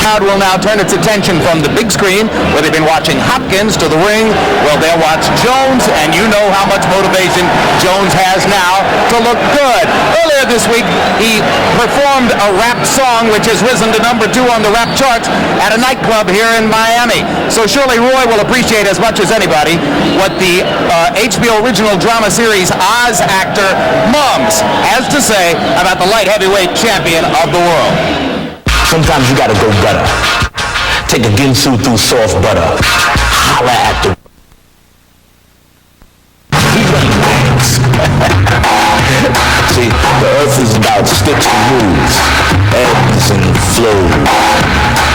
crowd will now turn its attention from the big screen, where they've been watching Hopkins, to the ring. Well, they'll watch Jones, and you know how much motivation Jones has now to look good. Earlier this week, he performed a rap song which has risen to number 2 on the rap charts at a nightclub here in Miami. So surely Roy will appreciate as much as anybody what the HBO original drama series Oz actor Mums has to say about the light heavyweight champion of the world. Sometimes you gotta go gutter. Take a ginsu through soft butter. Holla at the... See, the earth is about sticks and moves, ebbs and flows.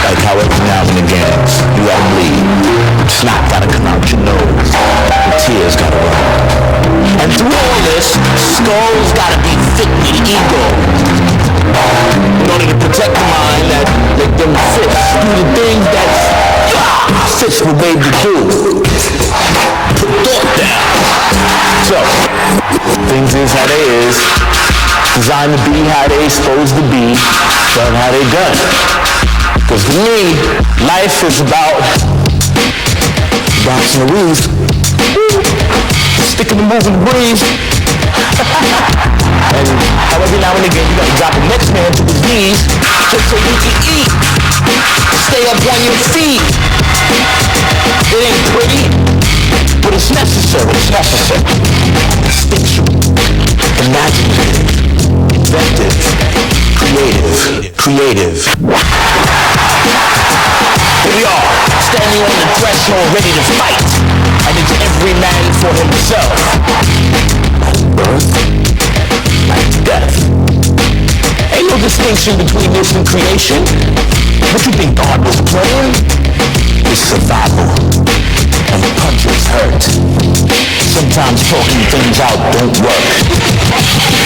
Like how every now and again you gotta bleed. Snot gotta come out your nose. The tears gotta run. And through all this, skulls gotta be thick with ego. In order to protect the mind that let them fists do the things that fists were made to do. Put thought down. So, things is how they is. Designed to be how they supposed to be, done how they done. Because to me, life is about bouncing the wheels, sticking the move and breathe. And every now and again, you gotta drop the next man to his knees just so you can eat. Stay up on your feet. It ain't pretty, but it's necessary. It's necessary. Instinctual, imaginative, inventive, creative. Here we are, standing on the threshold, ready to fight. And it's every man for himself. Birth. Death. Ain't no distinction between this and creation. What you think God was playing? It's survival. And punches hurt. Sometimes talking things out don't work.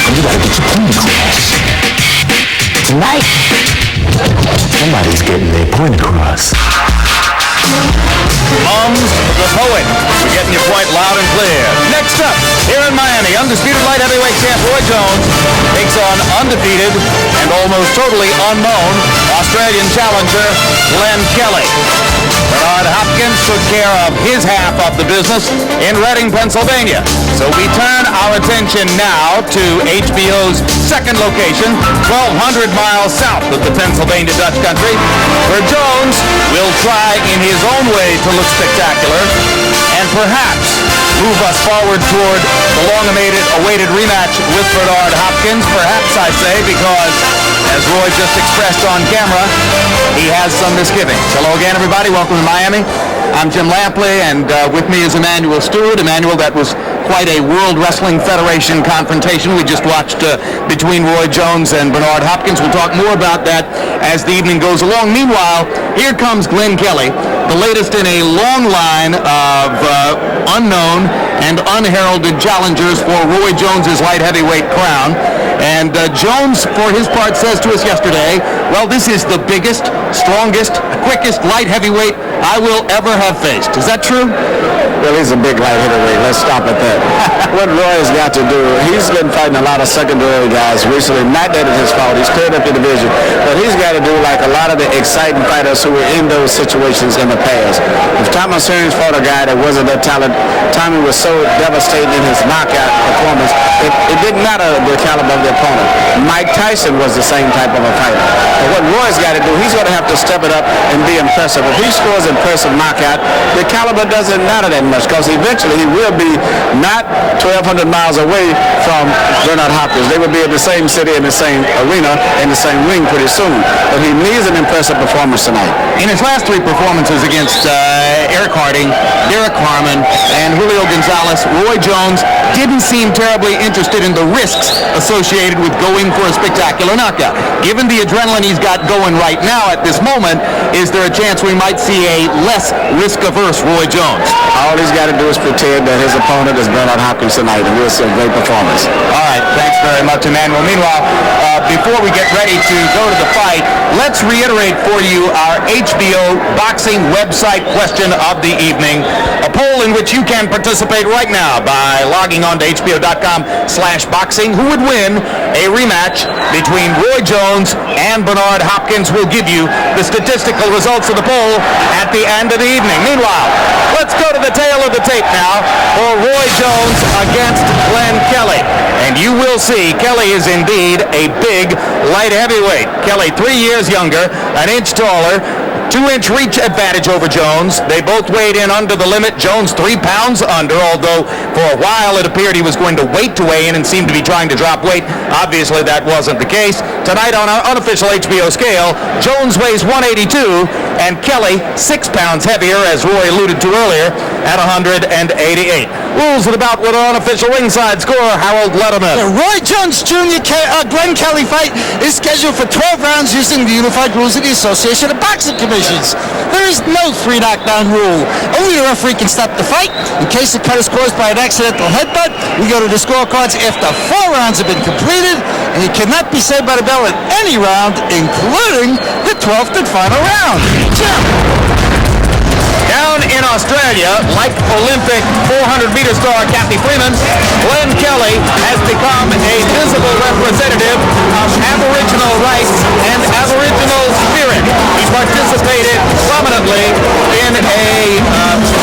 And you gotta get your point across. Tonight, somebody's getting their point across. Mums, the poet. We're getting your point loud and clear. Next up, here in Miami, undisputed light heavyweight champ Roy Jones takes on undefeated and almost totally unknown Australian challenger Glen Kelly. Bernard Hopkins took care of his half of the business in Reading, Pennsylvania. So we turn our attention now to HBO's second location, 1,200 miles south of the Pennsylvania Dutch country, where Jones will try in his own way to look spectacular and perhaps move us forward toward the long-awaited rematch with Bernard Hopkins. Perhaps, I say, because, as Roy just expressed on camera, he has some misgivings. Hello again, everybody. Welcome to Miami. I'm Jim Lampley, and with me is Emmanuel Stewart. Emmanuel, that was quite a World Wrestling Federation confrontation we just watched between Roy Jones and Bernard Hopkins. We'll talk more about that as the evening goes along. Meanwhile, here comes Glen Kelly, the latest in a long line of unknown and unheralded challengers for Roy Jones's light heavyweight crown. And Jones, for his part, says to us yesterday, well, this is the biggest, strongest, quickest light heavyweight I will ever have faced. Is that true? Well, he's a big light heavyweight. Let's stop at that. What Roy's got to do, he's been fighting a lot of secondary guys recently. Not that it's his fault. He's cleared up the division. But he's got to do like a lot of the exciting fighters who were in those situations in the past. If Thomas Hearns fought a guy that wasn't that talented, Tommy was so devastating in his knockout performance, it didn't matter the caliber of the opponent. Mike Tyson was the same type of a fighter. But what Roy's got to do, he's going to have to step it up and be impressive. If he scores impressive knockout, the caliber doesn't matter that much, because eventually he will be not 1,200 miles away from Bernard Hopkins. They will be in the same city, in the same arena, in the same ring pretty soon. But he needs an impressive performance tonight. In his last 3 performances against Eric Harding, Derek Harmon, and Julio Gonzalez, Roy Jones didn't seem terribly interested in the risks associated with going for a spectacular knockout. Given the adrenaline he's got going right now at this moment, is there a chance we might see a less risk-averse Roy Jones? All he's got to do is pretend that his opponent is Bernard Hopkins tonight, and we'll see a great performance. All right, thanks very much, Emmanuel. Meanwhile, before we get ready to go to the fight, let's reiterate for you our HBO boxing website question of the evening. A poll in which you can participate right now by logging on to hbo.com/boxing. Who would win a rematch between Roy Jones and Bernard Hopkins? We'll give you the statistical results of the poll at the end of the evening. Meanwhile, let's go to the tail of the tape now for Roy Jones against Glen Kelly. And you will see Kelly is indeed a big light heavyweight. Kelly 3 years younger, an inch taller, 2-inch reach advantage over Jones. They both weighed in under the limit. Jones 3 pounds under, although for a while it appeared he was going to wait to weigh in and seemed to be trying to drop weight. Obviously that wasn't the case. Tonight on our unofficial HBO scale, Jones weighs 182 and Kelly 6 pounds heavier, as Roy alluded to earlier, at 188. Rules of the bout with our unofficial ringside scorer, Harold Letterman. The Roy Jones Jr. Glen Kelly fight is scheduled for 12 rounds using the unified rules of the Association of Boxing Commissions. There is no 3 knockdown rule. Only the referee can stop the fight. In case the cut is caused by an accidental headbutt, we go to the scorecards after 4 rounds have been completed, and you cannot be saved by the bell at any round, including the 12th and final round. Down in Australia, like Olympic 400-meter star Kathy Freeman, Glen Kelly has become a visible representative of Aboriginal rights and Aboriginal spirit. He participated prominently in a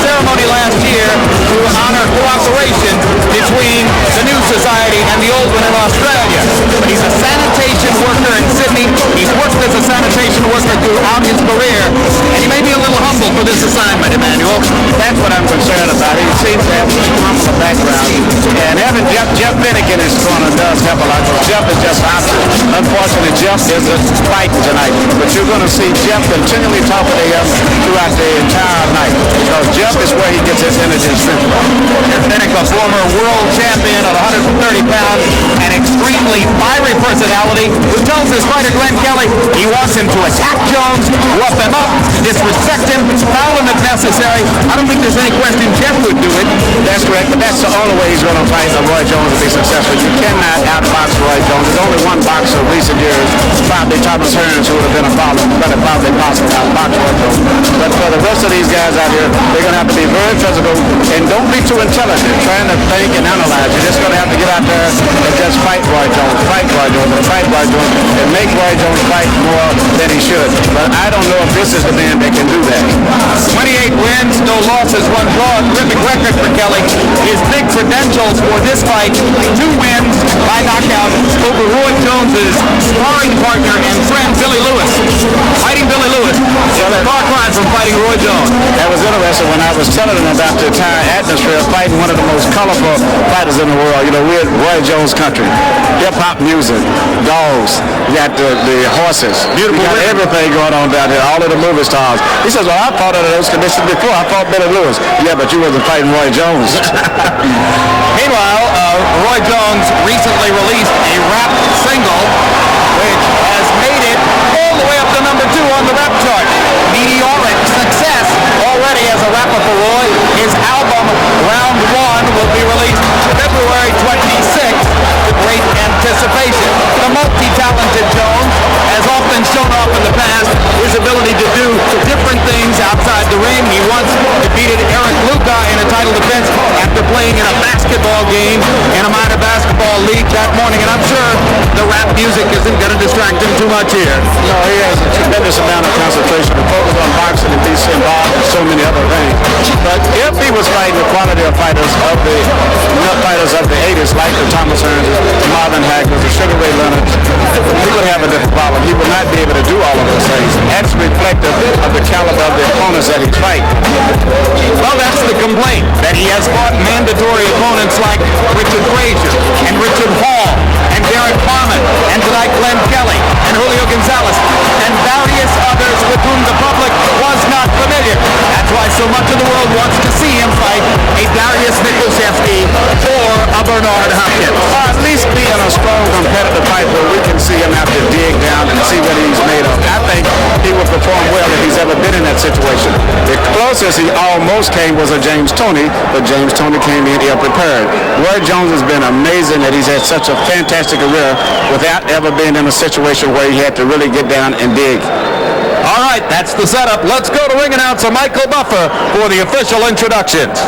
ceremony last year to honor cooperation between the new society and the old one in Australia. But he's a sanitation worker in Sydney. He's worked as a sanitation worker throughout his career, and he may be a little humble for this assignment, Emmanuel. That's what I'm concerned about. He seems to have some humble background. And having Jeff Bennick in his corner does help a lot. Jeff is just opposite. Unfortunately, Jeff isn't fighting tonight. But you're going to see Jeff continually talking to him throughout the entire night. Because Jeff is where he gets his energy and strength from. Jeff Bennick, a former world champion of 130 pounds, an extremely fiery personality, who tells his fighter Glen Kelly he wants him to attack Jones, rough him up, disrespect him, foul him if necessary. I don't think there's any question Jeff would do it. That's correct, but that's the only way he's going to fight Roy Jones to be successful. You cannot outbox Roy Jones. There's only one boxer in recent years, probably Thomas Hearns, who would have been a problem, but it probably possible to outbox Roy Jones. But for the rest of these guys out here, they're going to have to be very physical and don't be too intelligent, trying to think and analyze. You're just going to have to get out there and just fight Roy Jones, and make Roy Jones fight more than he should. But I don't know if this is the man that can do that. 28 wins, no losses, 1 draw. Terrific record for Kelly. His big credentials for this fight: 2 wins by knockout over Roy Jones's sparring partner and friend Billy Lewis. Fighting Billy Lewis, far cry from fighting Roy Jones. That was interesting when I was telling him about the entire atmosphere of fighting one of the most colorful fighters in the world. You know, we're Roy Jones country. Hip-hop music, dogs, you got the horses. Beautiful. You got everything going on down there, all of the movie stars. He says, well, I fought under those conditions before. I fought Billy Lewis. Yeah, but you wasn't fighting Roy Jones. Meanwhile, Roy Jones recently released a rap single, which has made it all the way up to number 2 on the rap chart. Meteoric success already as a rapper for Roy. His album, Round 1, will be released February 26th with great anticipation. The multi-talented Jones has often shown off in the past his ability to do different things outside the ring. He once defeated Eric Luca in a title defense after playing in a basketball game in a minor basketball league that morning, and I'm sure the rap music isn't going to distract him too much here. No, he has a tremendous amount of concentration to focus on boxing and be involved in so many other things. But if he was fighting the quality of fighters of the 80s, like the Thomas Hearns, the Marvin Hagler, the Sugar Ray Leonard, he would have a different problem. He would not be able to do all of those things. That's reflective of the caliber of the opponents that he's fighting. Well, that's the complaint, that he has fought mandatory opponents like Richard Frazier and Richard Hall and Derek Harmon and tonight Glen Kelly and Julio Gonzalez and various others with whom the public was not familiar. That's why so much of the world wants to see him fight a Darius Nikolsevsky or a Bernard Hopkins. Or at least be in a strong competitive fight where we can see him have to dig down and see what he's made of. I think he will never performed well if he's ever been in that situation. The closest he almost came was a James Toney, but James Toney came in ill-prepared. Roy Jones has been amazing that he's had such a fantastic career without ever being in a situation where he had to really get down and dig. All right, that's the setup. Let's go to ring announcer Michael Buffer for the official introductions.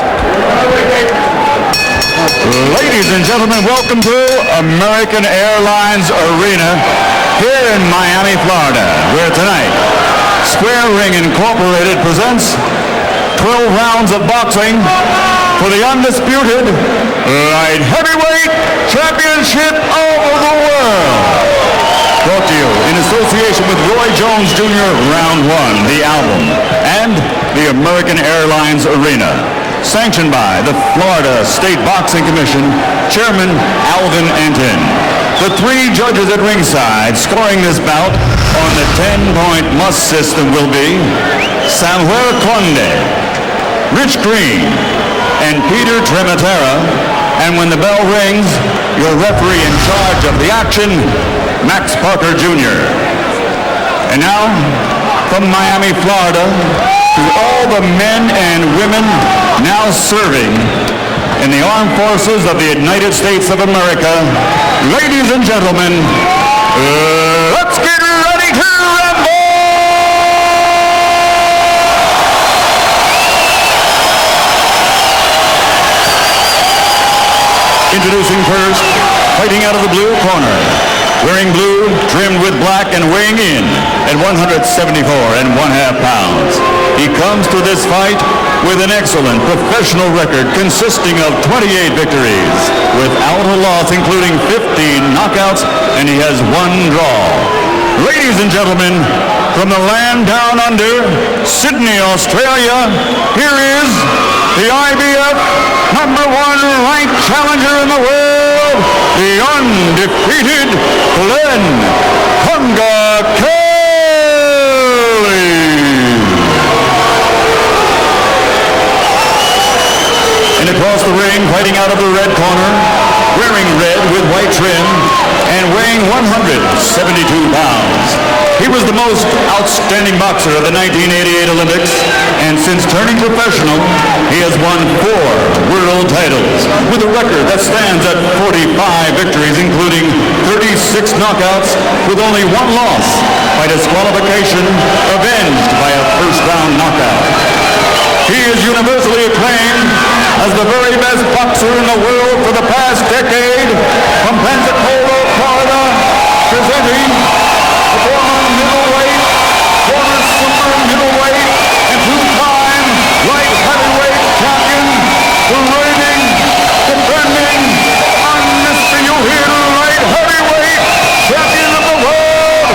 Ladies and gentlemen, welcome to American Airlines Arena here in Miami, Florida, where tonight Square Ring Incorporated presents 12 rounds of boxing for the undisputed light heavyweight championship of the world. Brought to you in association with Roy Jones Jr. Round 1, the album, and the American Airlines Arena. Sanctioned by the Florida State Boxing Commission, Chairman Alvin Anton. The 3 judges at ringside scoring this bout on the 10-point must system will be Samuel Conde, Rich Green, and Peter Trematera. And when the bell rings, your referee in charge of the action, Max Parker Jr. And now, from Miami, Florida, to all the men and women now serving in the armed forces of the United States of America, ladies and gentlemen, let's get ready to rumble! Introducing first, fighting out of the blue corner, wearing blue, trimmed with black, and weighing in at 174.5 pounds. He comes to this fight with an excellent professional record consisting of 28 victories, without a loss, including 15 knockouts, and he has 1 draw. Ladies and gentlemen, from the land down under, Sydney, Australia, here is the IBF #1 ranked challenger in the world, the undefeated Glen Kelly. And across the ring, fighting out of the red corner, wearing red with white trim, and weighing 172 pounds. He was the most outstanding boxer of the 1988 Olympics, and since turning professional, he has won 4 world titles, with a record that stands at 45 victories, including 36 knockouts, with only 1 loss by disqualification, avenged by a first-round knockout. He is universally acclaimed as the very best boxer in the world for the past decade, from Pensacola, Florida, presenting the former middleweight, former super middleweight, and 2-time light heavyweight champion, the reigning, defending, undisputed light heavyweight champion of the world,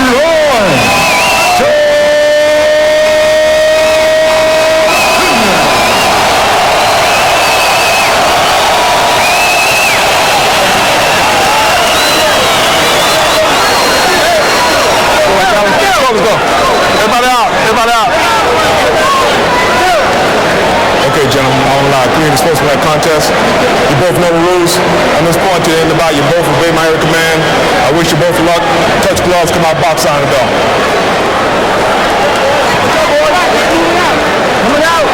Roy Jones. Let's go. Everybody out. Okay, gentlemen, I won't lie. 3 in the sportsman contest. You both know the rules. From this point to the end of the bout, you both obey my every command. I wish you both luck. Touch gloves, come out, box on the bell. Coming out.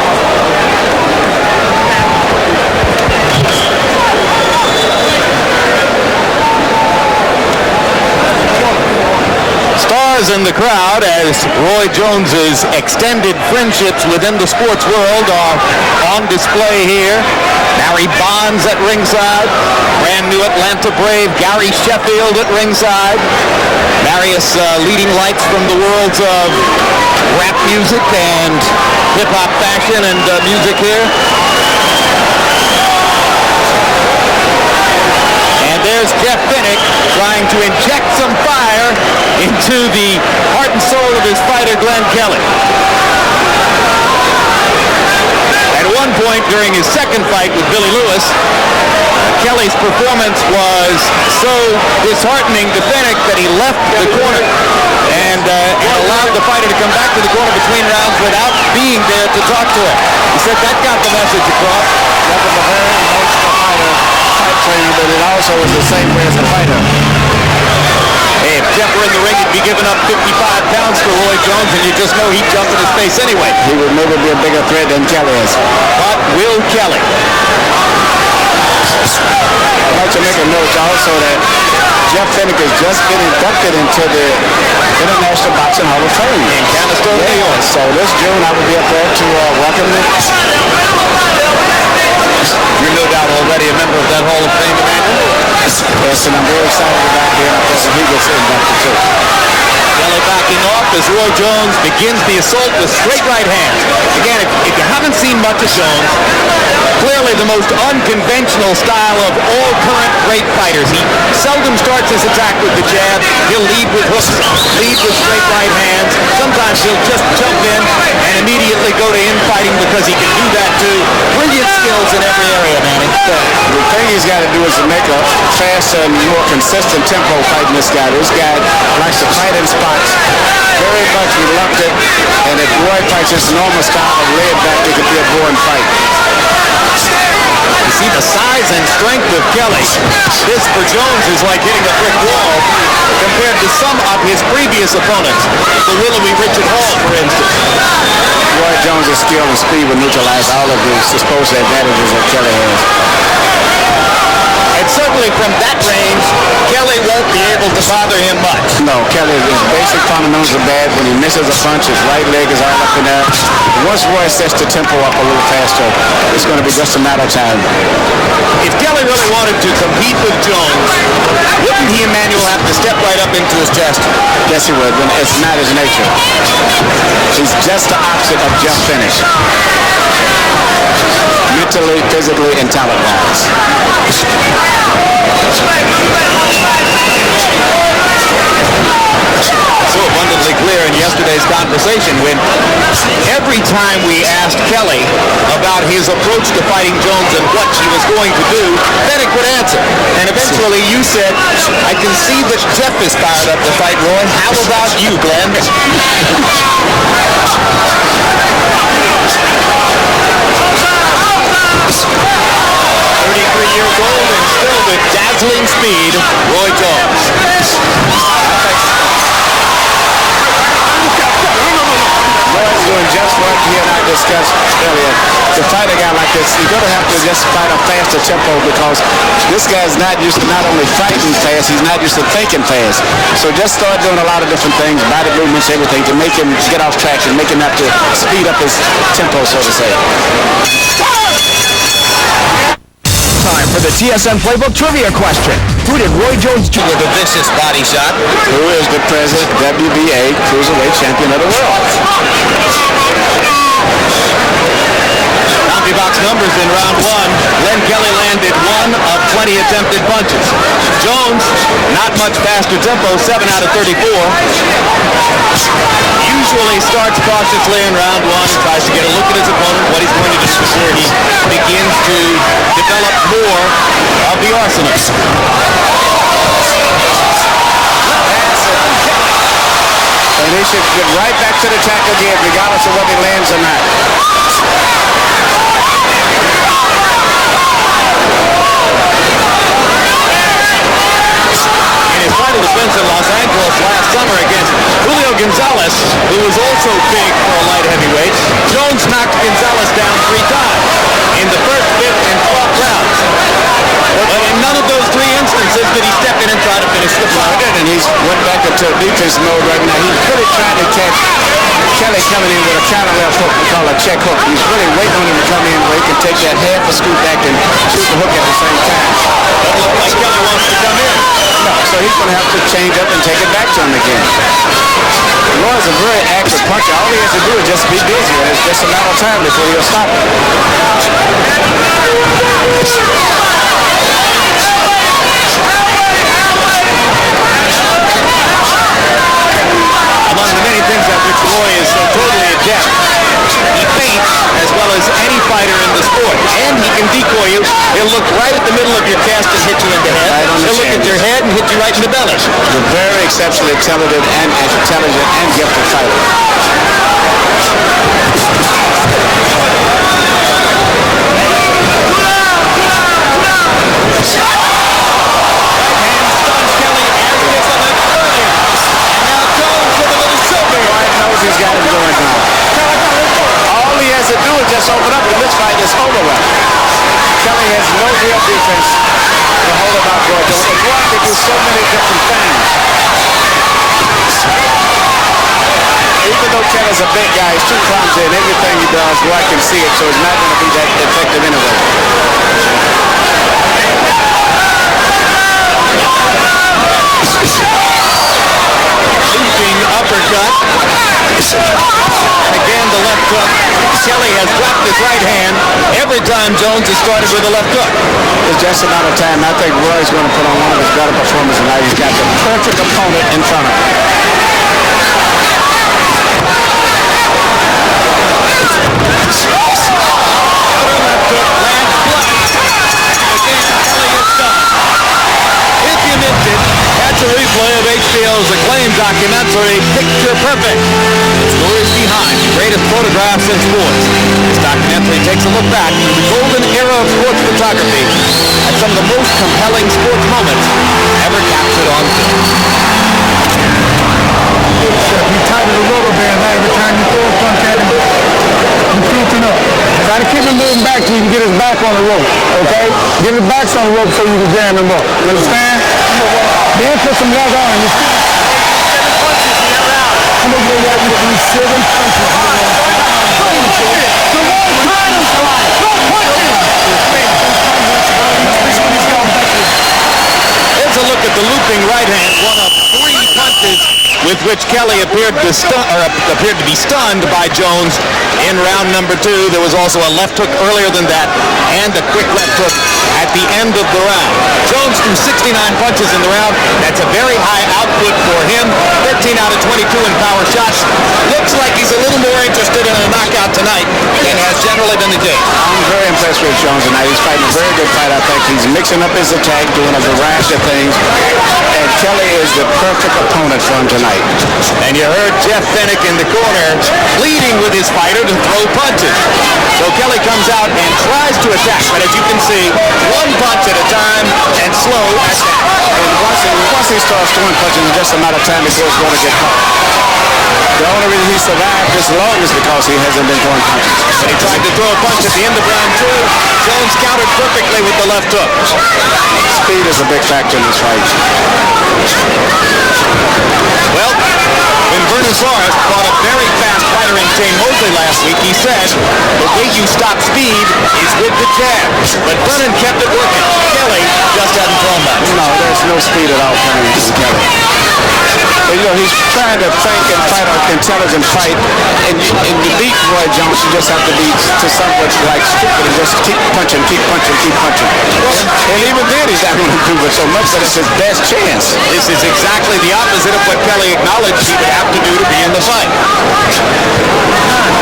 Stars in the crowd as Roy Jones's extended friendships within the sports world are on display here. Barry Bonds at ringside, brand new Atlanta Brave Gary Sheffield at ringside, various leading lights from the worlds of rap music and hip-hop fashion and music here. And there's Jeff Finnick trying to inject some fire into the heart and soul of his fighter, Glen Kelly. At one point during his second fight with Billy Lewis, Kelly's performance was so disheartening to Finnick that he left the corner and allowed the fighter to come back to the corner between rounds without being there to talk to him. He said that got the message across. That was a very emotional fighter type trainer, but it also was the same way as a fighter. If Jeff were in the ring, he'd be giving up 55 pounds for Roy Jones, and you just know he'd jump in his face anyway. He would maybe be a bigger threat than Kelly is. But will Kelly? I'd like to make a note also that Jeff Fennick has just been inducted into the International Boxing Hall of Fame in Canastota, New York. So this June I will be up there to welcome him. You're no doubt already a member of that Hall of Fame, Emmanuel. Yes, and I'm very excited about being up there when he gets inducted too. Kelly backing off as Roy Jones begins the assault with straight right hands. Again, if you haven't seen much of Jones, clearly the most unconventional style of all current great fighters. He seldom starts his attack with the jab. He'll lead with hooks, lead with straight right hands. Sometimes he'll just jump in and immediately go to infighting because he can do that too. Brilliant skills in every area, Manny. The thing he's got to do is to make a faster and more consistent tempo fighting this guy. This guy likes to fight in spots, very much reluctant, and if Roy fights his normal style of laid back, it could be a boring fight. You see the size and strength of Kelly. This for Jones is like hitting a brick wall compared to some of his previous opponents. The willowy Richard Hall, for instance. Roy Jones' skill and speed will neutralize all of the supposed advantages that Kelly has. And certainly from that range, Kelly won't be able to bother him much. No, Kelly, his basic fundamentals are bad. When he misses a punch, his right leg is all up in there. Once Roy sets the tempo up a little faster, it's going to be just a matter of time. If Kelly really wanted to compete with Jones, wouldn't he, Emmanuel, have to step right up into his chest? Yes, he would. It's not his nature. He's just the opposite of Jeff Fennick. Mentally, physically, and talent-wise. So abundantly clear in yesterday's conversation when every time we asked Kelly about his approach to fighting Jones and what she was going to do, Fennick would answer. And eventually you said, I can see that Jeff is fired up to fight Roy. How about you, Glenn? 33 years old and still with dazzling speed, Roy Jones. Roy's doing just what he and I discussed earlier. To fight a guy like this, you're going to have to just fight a faster tempo because this guy's not used to not only fighting fast, he's not used to thinking fast. So just start doing a lot of different things, body movements, everything, to make him get off track and make him have to speed up his tempo, so to say. Time for the TSN Playbook Trivia question. Who did Roy Jones do With a vicious body shot. Who is the present WBA Cruiserweight Champion of the world? Box numbers in round one. Glen Kelly landed 1 of 20 attempted punches. Jones, not much faster tempo, 7 out of 34. Usually starts cautiously in round one, tries to get a look at his opponent, what he's going to do before he begins to develop more of the arsenal. And he should get right back to the attack again, regardless of whether he lands or not. In his title defense in Los Angeles last summer against Julio Gonzalez, who was also big for a light heavyweight, Jones knocked Gonzalez down 3 times in the first, 5th, and 12th rounds. But in none of those 3 instances did he step in and try to finish the fight. And he's went back into defense mode right now. He's really trying to catch Kelly coming in with a counter left hook we call a check hook. He's really waiting on him to come in where he can take that half a scoot back and shoot the hook at the same time. Doesn't look like Kelly wants to come in. No, so he's going to have to change up and take it back to him again. Roy's a very active puncher. All he has to do is just be busy, and it's just a matter of time before he'll stop him. Among the many things at which Roy is so totally adept, he feints as well as any fighter in the sport. And he can decoy you. He'll look right at the middle of your chest and hit you in the head. Right on the He'll look chin. at your head and hit you right in the belly. A very exceptionally intelligent and gifted fighter. He's too clumsy, and everything he does, Roy can see it, so it's not going to be that effective anyway. Looping uppercut. Again, the left hook. Kelly has dropped his right hand every time Jones has started with a left hook. It's just a matter of time. I think Roy's going to put on one of his better performances tonight. He's got the perfect opponent in front of him. If you missed it, catch a replay of HBO's acclaimed documentary, Picture Perfect. Stories behind the greatest photographs in sports. This documentary takes a look back to the golden era of sports photography at some of the most compelling sports moments ever captured on film. You tighten the rubber band every time you throw a punch at him. You tilting up. Try to keep him moving back so you can get his back on the rope, okay? Get his back on the rope so you can jam him up. You understand? Then put some leather on him. 7 punches in that round. I'm going to go out with these 7 punches. The one time is right. No punches. Here's a look at the looping right hand, one of 3 punches with which Kelly appeared to be stunned by Jones in round number 2. There was also a left hook earlier than that and a quick left hook at the end of the round. Jones threw 69 punches in the round. That's a very high output for him. 13 out of 22 in power shots. Looks like he's a little more interested in a knockout tonight than has generally been the case. I'm very impressed with Jones tonight. He's fighting a very good fight, I think. He's mixing up his attack, doing a variety of things. And Kelly is the perfect opponent for him tonight. And you heard Jeff Fennick in the corner pleading with his fighter to throw punches. So Kelly comes out and tries to attack, but as you can see, 1 punch at a time and slow at that. And once he starts throwing punches, it's just a matter of time before he's going to get caught. The only reason he survived this long is because he hasn't been throwing punches. He tried to throw a punch at the end of round 2. Jones countered perfectly with the left hook. Speed is a big factor in this fight. Well, when Vernon Forrest fought a very fast fighter in Shane Mosley last week, he said, the way you stop speed is with the jab. But Vernon kept it working. Kelly just hadn't thrown much. No, there's no speed at all coming from Kelly. But, you know, he's trying to think and fight an intelligent fight. And to beat Roy Jones, you just have to be to somewhat like stupid and just keep punching, keep punching, keep punching. And even then, he's not going to improve it so much, but it's his best chance. This is exactly the opposite of what Kelly acknowledged he would have to do to be in the fight.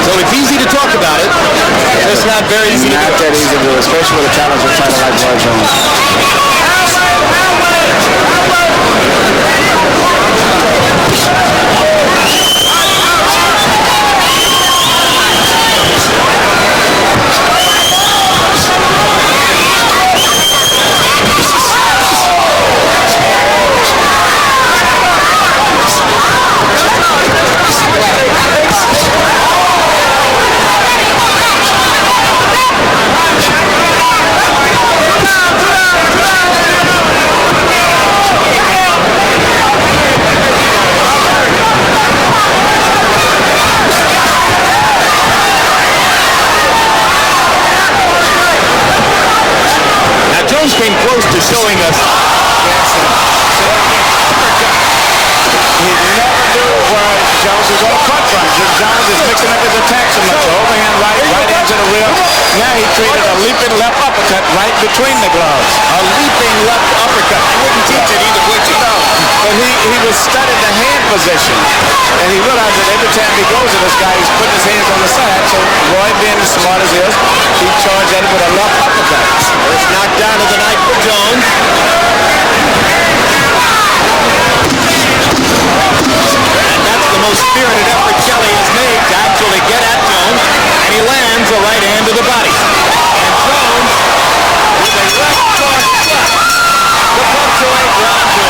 So it's easy to talk about it. It's not very easy to do. Not that easy to do, especially with a challenger fighter like Roy Jones. Came close to showing us. He never knew where Jones was going to punch from. Jones is mixing up his attacks so much. Overhand right hand to the rib. Now he created a leaping left uppercut right between the gloves. A leaping left uppercut. You wouldn't teach it either, would you? No, but he was studying the hand position. And he realized that every time he goes at this guy, he's putting his hands on the side. So Roy, being as smart as he is, he charged at him with a left uppercut. First knockdown of the night for Jones. And that's the most spirited effort Kelly has made to actually get at Jones. And he lands a right hand to the body. And Jones, with a left cross shot, to punctuate round 2.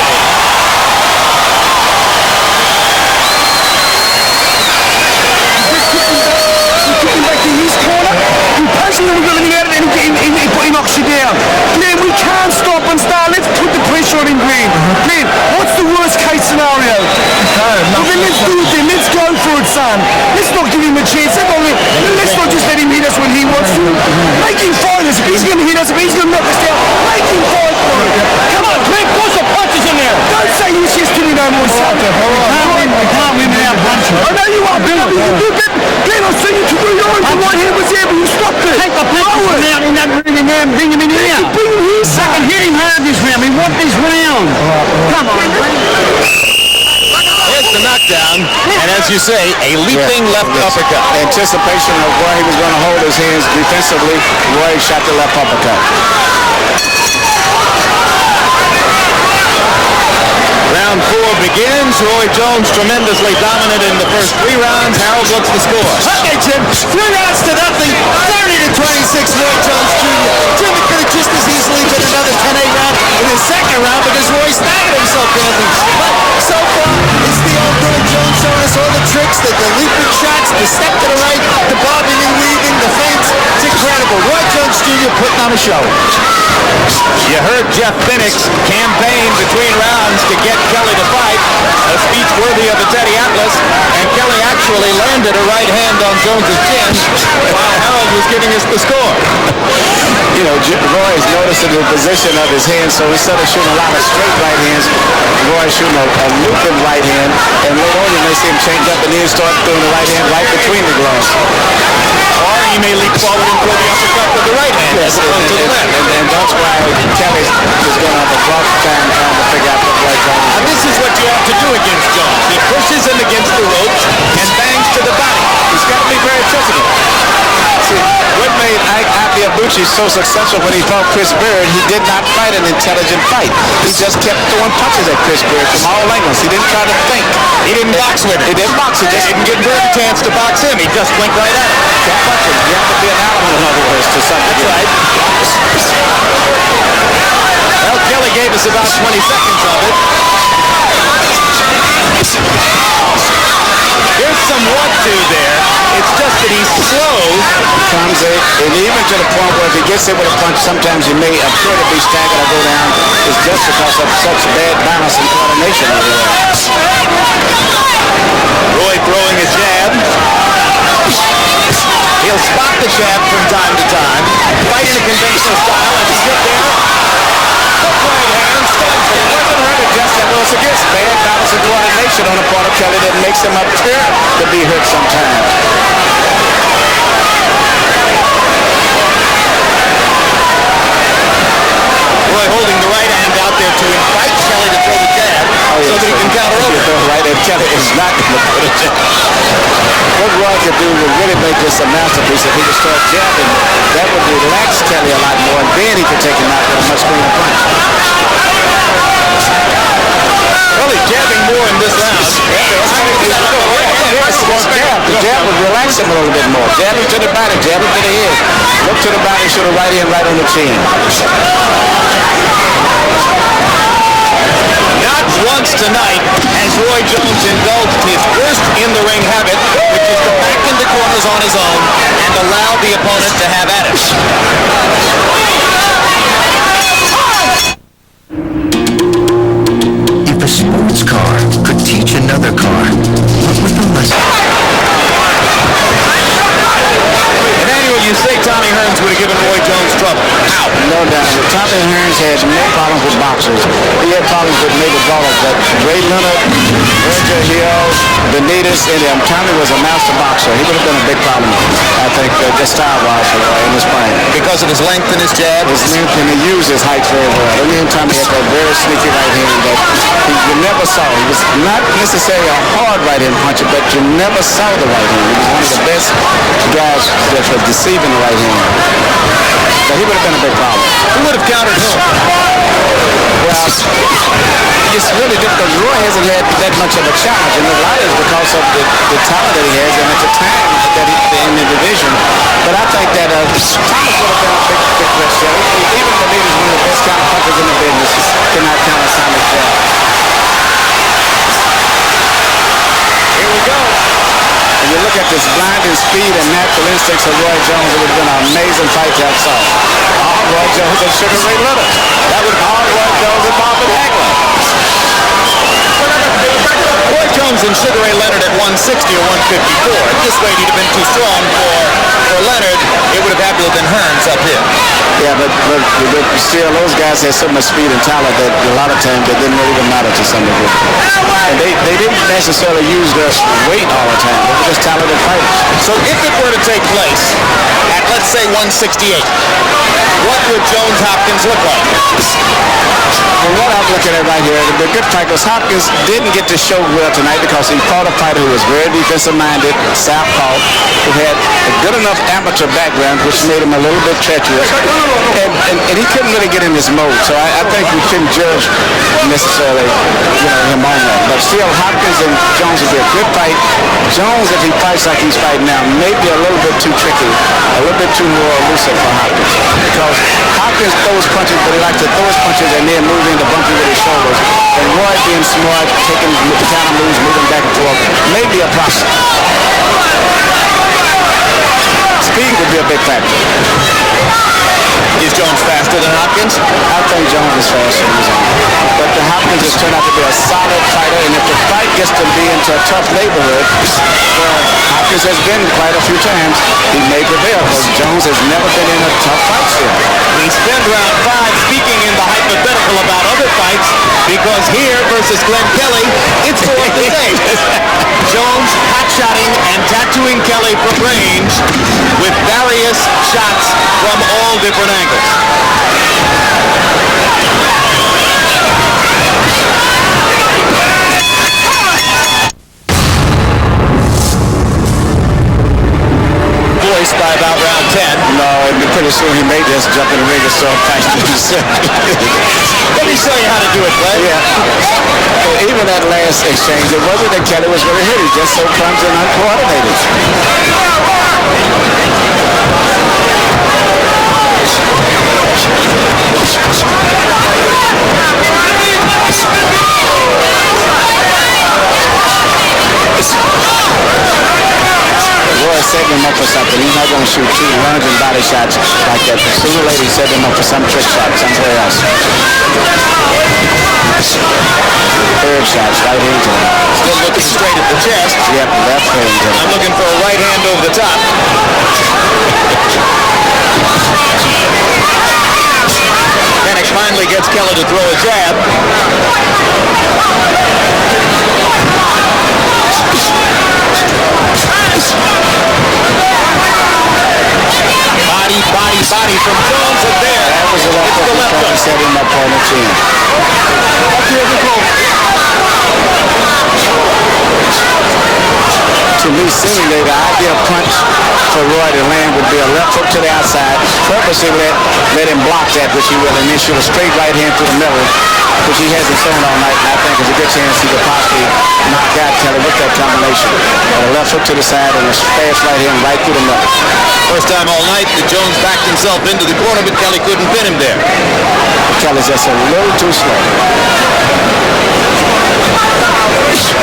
Back to his corner, you punch him and he knocks you down. Glen, we can't stop and start. Let's put the pressure on him, Glen. Glen, what's the worst case scenario? Well, then let's do it then. Let's go run for it, son. Let's not give him a chance. Let's not just let him hit us when he wants to. Make him fight us. If he's going to hit us, if he's going to knock us down, make him fight for it. Come on, Glen, put some punches in there. Don't say yes, yes to me no more, son. We can't win without punching. I know you are, but Glen, I'll send you to New York. The right hand was there, but you stopped it. Take the punches out in that ring and bring him in here. Bring him here, son. I can hit him hard this round. We want this round. Come on, Glen. Here's the knockdown, and as you say, a leaping left uppercut. Anticipation of where he was going to hold his hands defensively. Roy shot the left uppercut. Round 4 begins. Roy Jones tremendously dominant in the first 3 rounds. Harold, what's the score? Okay, Jim. 3 rounds to nothing. 30-26, Roy Jones Jr. Jim, it could have just as easily been another 10-8 round in the second round because Roy staggered himself to nothing. But so far, it's the old Roy Jones showing us all the tricks, the leaping shots, the step to the right, the bobbing and weaving, the feints. It's incredible. Roy Jones Jr. putting on a show. You heard Jeff Pinnock's campaign between rounds to get Kelly to fight, a speech worthy of the Teddy Atlas, and Kelly actually landed a right hand on Jones's chin while Harold was giving us the score. You know, Roy is noticing the position of his hands, so instead of shooting a lot of straight right hands, Roy's shooting a looping right hand, and later on you may see him change up and then start throwing the right hand right between the gloves. Or he may leap forward and throw the uppercut with the right hand as opposed to the left. And that's why Kelly is going to have a rough time trying to figure out what Roy Jones is. Now this is what you have to do against Jones. He pushes him against the ropes and bangs to the body. He's got to be very physical. See, what made Ike Abiabuchi so successful when he fought Chris Beard, he did not fight an intelligent fight. He just kept throwing punches at Chris Beard from all angles. He didn't try to think. He didn't box with him. He didn't box. He just didn't give Beard a chance to box him. He just went right at him. kept punching. You have to be an animal, in other words, to some degree. That's right. Well, Kelly gave us about 20 seconds of it. There's some what to there. It's just that he's slow. Comes in, and even to the point where if he gets hit with a punch, sometimes he may appear to be staggered or go down. It's just because of such bad balance and coordination over there. Roy throwing a jab. He'll spot the jab from time to time. Fight in a conventional style. If he's hit there, hook right hand, stands It wasn't hurt at just that. Well, it's against bad balance and coordination on the part of Kelly that makes him appear to be hurt sometimes. Roy holding the right hand out there to invite Kelly to throw the jab so that he can counter over. Right, and Kelly is not going to put a jab. What Roy could do would really make this a masterpiece if he could start jabbing. That would relax Kelly a lot more, and then he could take him out with a much cleaner punch. Well, he's jabbing more in this round. The jab would relax him a little bit more. Jab him to the body, jab him to the head. Look to the body, shoot a right hand right on the chin. Not once tonight has Roy Jones indulged his worst in-the-ring habit, which is to back into corners on his own and allow the opponent to have at it. If a sports car could teach another car, what would the lesson? Emmanuel, you say Tommy Hearns would have given Roy Jones trouble. How? No doubt. Tommy Hearns had no problems with boxers. He had problems with maybe ballers, but Ray Leonard, Virgil Hill, Benitez, and Tommy was a master boxer. He would have been a big problem, I think, just style-wise in his prime. Because of his length and his jab? His length, and he used his height very well. And then Tommy had that very sneaky right hand that you never saw. He was not necessarily a hard right hand puncher, but you never saw the right hand. He was one of the best guys that was deceiving the right hand. So he would have been a big problem. Who would have countered him? Well, it's really difficult. Roy hasn't had that much of a challenge, and a lot is because of the talent that he has and at the time that in the division. But I think that Thomas would have been a big threat still. Even Benitez, one of the best counter punchers in the business, cannot counter Tommy's jab. Here we go. And you look at this blinding speed and natural instincts of Roy Jones, it would have been an amazing fight to have saw. All Roy Jones and Sugar Ray Leonard. That would all Roy Jones and Marvin Hagler. Roy Jones Jones and Sugar Ray Leonard at 160 or 154. At this weight, he'd have been too strong for Leonard. It would have had to have been Hearns up here. Yeah, but still, those guys had so much speed and talent that a lot of times that didn't really even matter to some degree. And they didn't necessarily use their weight all the time. They were just talented fighters. So if it were to take place at, let's say, 168, what would Jones-Hopkins look like? From what I'm looking at right here, the good fight was Hopkins didn't get to show well tonight because he fought a fighter who was very defensive-minded, southpaw, who had a good enough amateur background, which made him a little bit treacherous, and he couldn't really get in his mode. So I think we couldn't judge necessarily, him on that. But still, Hopkins and Jones would be a good fight. Jones, if he fights like he's fighting now, may be a little bit too tricky, a little bit too more elusive for Hopkins, because Hopkins throws punches, but he likes to throw his punches and then move into bumping with his shoulders. And Roy being smart, taking the counter moves, moving back and forth, may be a problem. Speed would be a big factor. Is Jones faster than Hopkins? I think Jones is faster than Jones. But the Hopkins has turned out to be a solid fighter, and if the fight gets to be into a tough neighborhood, where Hopkins has been quite a few times, he may prevail, because Jones has never been in a tough fight still. We spend round 5 speaking in the hypothetical about other fights, because here versus Glen Kelly, it's for the same. Jones hot-shotting and tattooing Kelly from range with various shots from all different angles. Voiced by about round 10. No, and pretty soon he may just jump in the ring and start fighting himself. Let me show you how to do it, Glenn. Yeah. Even that last exchange, it wasn't that Kelly was really hit. He just so clumsy and uncoordinated. Roy setting him up for something. He's not going to shoot 2 runs and body shots like that. Sooner or later, he set him up for some trick shot somewhere else. Third shot's right into him. Still looking straight at the chest. Yep, left hand into him. I'm looking for a right hand over the top. Panic finally gets Kelly to throw a jab. Body from Jones, and there. That was the left hook. Left hook. Set him up on the chin. To me, seemingly, the ideal punch for Roy to land would be a left hook to the outside, purposely let him block that, which he will, and then shoot a straight right hand through the middle, which he hasn't shown all night, and I think there's a good chance he could possibly knock out Kelly with that combination. A left hook to the side and a fast right hand right through the middle. First time all night that Jones backed himself into the corner, but Kelly couldn't pin him there. Kelly's just a little too slow. It's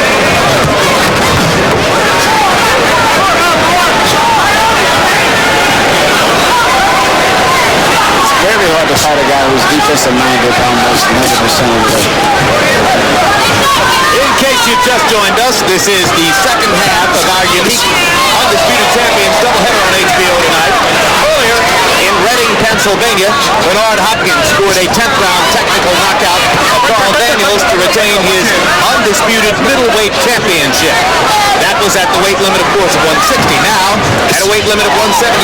very hard to fight a guy who's defensive-minded almost 90% of the way. In case you've just joined us, this is the second half of our unique Undisputed Champions doubleheader on HBO tonight. Earlier, in Reading, Pennsylvania, Bernard Hopkins scored a 10th round technical knockout of Carl Daniels to retain his undisputed middleweight championship. That was at the weight limit, of course, of 160. Now, at a weight limit of 175,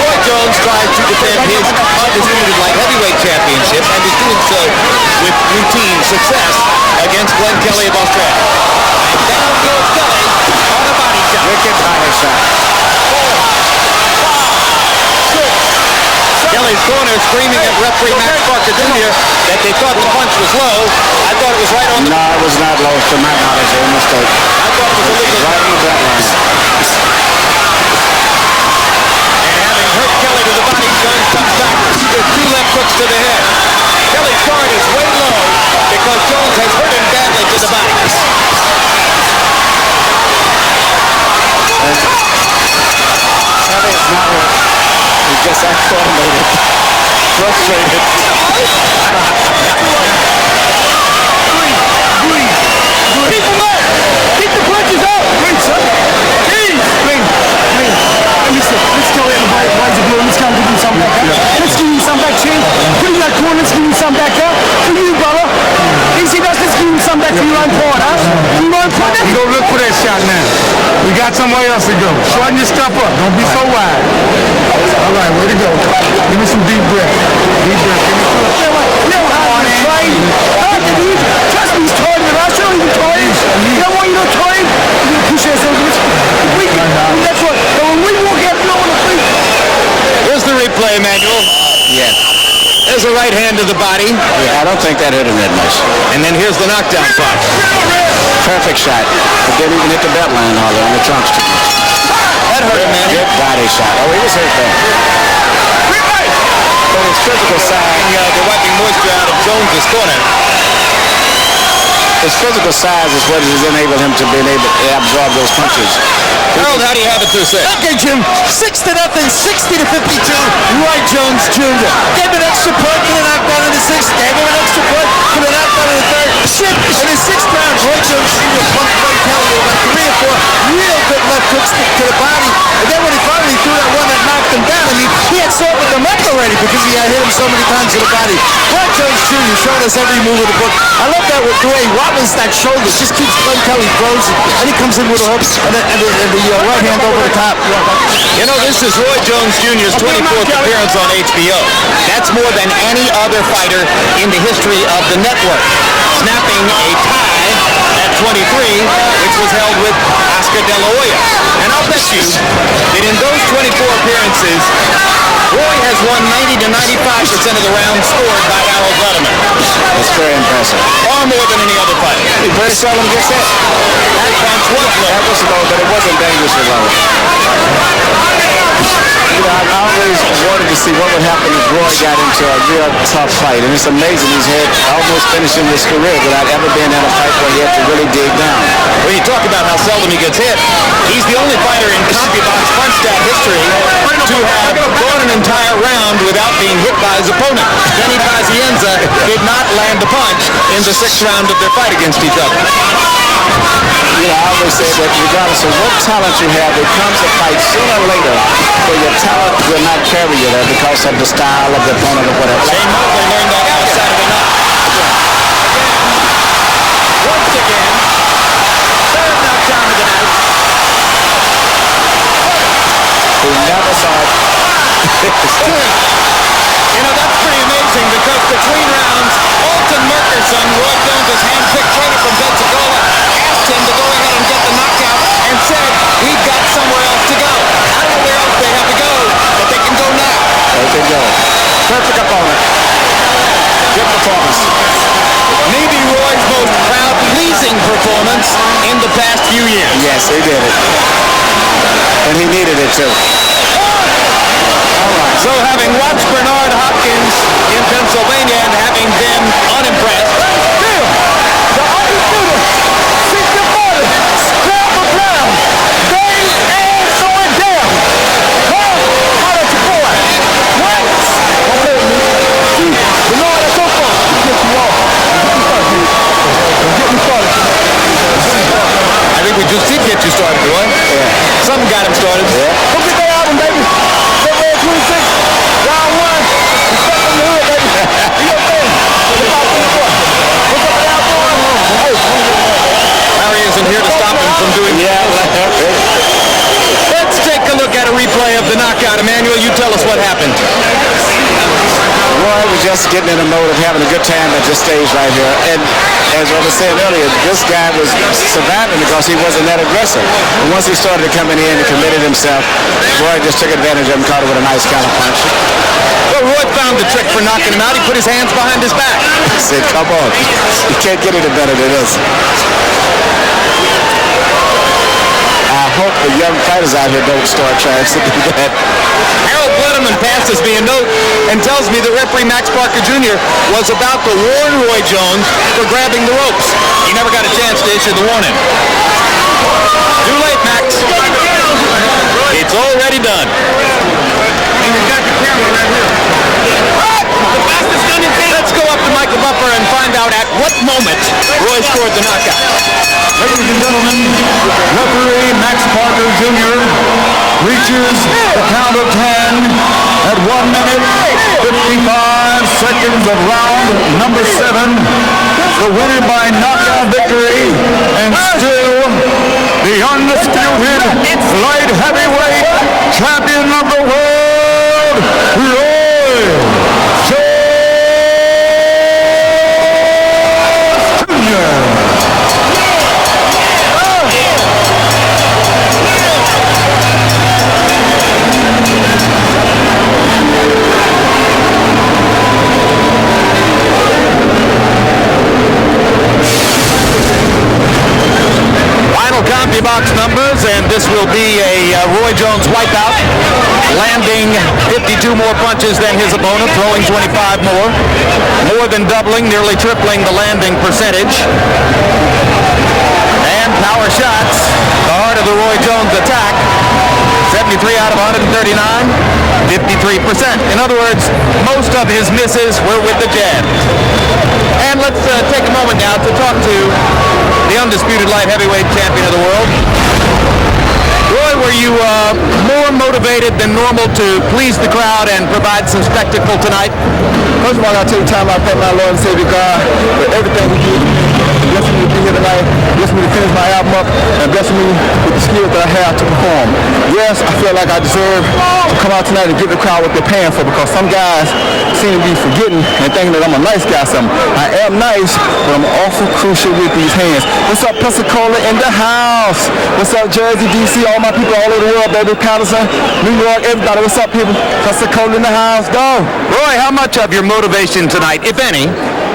Roy Jones tries to defend his undisputed light heavyweight championship and is doing so with routine success against Glen Kelly of Australia. And down goes Kelly on a body shot. Wicked body shot. Kelly's corner screaming at referee Max Parker Jr. that they thought the punch was low. I thought it was right on the... No, it was not low to my knowledge. A mistake. I thought it was illegal. Right on that line. And having hurt Kelly to the body, Jones comes back with 2 left hooks to the head. Kelly's guard is way low because Jones has hurt him badly to the body. Kelly is not hurt. He's just uncoordinated. Frustrated. Keep him up! Keep shot now. We got somewhere else to go. Shorten your stuff up. Don't be so wide. All right, way to go. Give me some deep breath. Deep breath. Give me some. You don't have to train. Trust me, he's toying with us. You don't even toy. You don't want you to toy. You push yourself. That's what. When we walk out, you don't want to think. Here's the replay, Manuel. Yeah. There's a right hand to the body. Yeah, I don't think that hit him that much. And then here's the knockdown punch. Perfect shot. But didn't even hit the belt line hardly on the trunks too much. That hurt him, man. Good body shot. Oh, he was hurt there. But his physical side, They're wiping moisture out of Jones's corner. his physical size is what has enabled him to be able to absorb those punches. Harold, how do you have it through 6? Okay, Jim. 6-0, 60-52. Roy Jones Jr. Gave an extra point for the knockdown in the 6th. Gave him an extra point for the knockdown in the 3rd. Shit. In the 6th round, Roy Jones Jr. pumped Clay Kelly with like 3 or 4 real good left hooks to the body. And then when he finally threw that one that knocked him down, he had sobered them up already because he had hit him so many times in the body. Roy Jones Jr. showed us every move of the book. I love that with the way he wobbles that shoulder. Just keeps Glen Kelly frozen. And he comes in with a hook and the right hand over the top. You know, this is Roy Jones Jr.'s 24th appearance on HBO. That's more than any other fighter in the history of the network. Snapping a tie at 23, which was held with Oscar De La Hoya. And I'll bet you that in those 24 appearances, Roy has won 90 to 95% of the rounds scored by Harold Letterman. It's very impressive. Far more than any other fighter. He very seldom gets hit. That punch was low. That was low, but it wasn't dangerously low. You know, I always wanted to see what would happen if Roy got into a real tough fight. And it's amazing he's had almost finishing his career without ever being in a fight where he had to really dig down. When you talk about how seldom he gets hit, he's the only fighter in CompuBox punch-stat history to have gone an entire round without being hit by his opponent. Denny Pazienza did not land a punch in the 6th round of their fight against each other. You know, I always say that regardless of what talent you have, there comes a fight sooner or later where your talent will not carry you there because of the style of the opponent or whatever. Shane Mosley learned that last Saturday night. Once again, 3rd knockdown of the night. Who never saw it. You know, that's pretty amazing because between rounds, Alton Murkerson, Roy Jones' hand-picked trainer from Pensacola, asked him to go ahead and get the knockout and said, we've got somewhere else to go. I don't know where else they have to go, but they can go now. They can go. Perfect opponent. Good performance. Maybe Roy's most crowd-pleasing performance in the past few years. Yes, he did it. And he needed it too. So having watched Bernard Hopkins in Pennsylvania and having been unimpressed, The undisputed 64 scrap of ground. They ain't going down. Come on, holler at your boy. What? Okay, you know what? That's so far. Get you off. Get me started. I think we just did get you started, Roy. Yeah. Something got him started. Yeah. Go get that album, baby. February 26th, round 1. It's stuck in the hood, baby. Do your thing. It's about 24. What's up with the album? Hey. Harry isn't here to stop him from doing Let's take a look at a replay of the knockout. Emmanuel, you tell us what happened. Roy was just getting in the mode of having a good time at this stage right here. And as I was saying earlier, this guy was surviving because he wasn't that aggressive. And once he started coming in and committed himself, Roy just took advantage of him, caught him with a nice counter punch. Well, Roy found the trick for knocking him out. He put his hands behind his back. He said, come on. You can't get any better than this. I hope the young fighters out here don't start trying to do that. Harold Letterman passes me a note and tells me that referee Max Parker Jr. was about to warn Roy Jones for grabbing the ropes. He never got a chance to issue the warning. Too late, Max. It's already done. Let's go up to Michael Buffer and find out at what moment Roy scored the knockout. Ladies and gentlemen, referee Max Parker Jr. reaches the count of 10 at 1 minute, 55 seconds of round number 7. The winner by knockout victory and still the undisputed light heavyweight champion of the world, Roy Jones Jr. Comedy box numbers, and this will be a Roy Jones wipeout, landing 52 more punches than his opponent, throwing 25 more than doubling, nearly tripling the landing percentage. And power shots, the heart of the Roy Jones attack, 73 out of 139, 53%. In other words, most of his misses were with the jab. And let's take a moment now to talk to the undisputed light heavyweight champion of the world. Roy, were you more motivated than normal to please the crowd and provide some spectacle tonight? First of all, I take time out to thank my Lord and Savior God for everything He did. Blessing me to be here tonight, blessing me to finish my album up, and blessing me with the skills that I have to perform. Yes, I feel like I deserve to come out tonight and give the crowd what they're paying for, because some guys seem to be forgetting and thinking that I'm a nice guy. I am nice, but I'm awful crucial with these hands. What's up, Pensacola in the house? What's up, Jersey, D.C., all my people all over the world, baby, Patterson, New York, everybody. What's up, people? Pensacola in the house, go. Roy, how much of your motivation tonight, if any,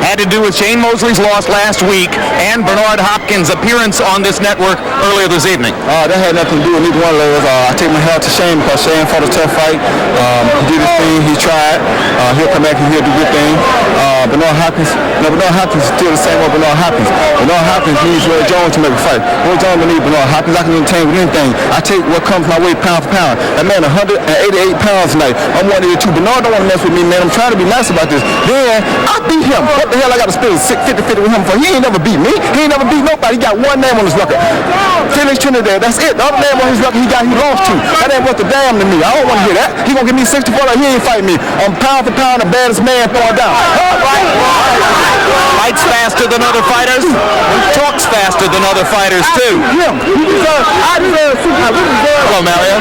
had to do with Shane Mosley's loss last week and Bernard Hopkins' appearance on this network earlier this evening? That had nothing to do with neither one of those. I take my hat to Shane, because Shane fought a tough fight. He did his thing. He tried. He'll come back and he'll do good thing. Bernard Hopkins is still the same old Bernard Hopkins. Bernard Hopkins needs Roy Jones to make a fight. Roy Jones don't need Bernard Hopkins. I can entertain with anything. I take what comes my way pound for pound. That man 188 pounds tonight. I'm 182. Bernard don't want to mess with me, man. I'm trying to be nice about this. Then I beat him. What the hell I got to spend 50-50 with him for? He ain't never beat me. He ain't never beat nobody. He got one name on his record. Felix Trinidad. That's it. The other name on his record he lost to. That ain't worth a damn to me. I don't want to hear that. He gonna give me 64. He ain't fighting me. I'm pound for pound the baddest man throwing down. Fights faster than other fighters. Talks faster than other fighters too. Hello, Mario.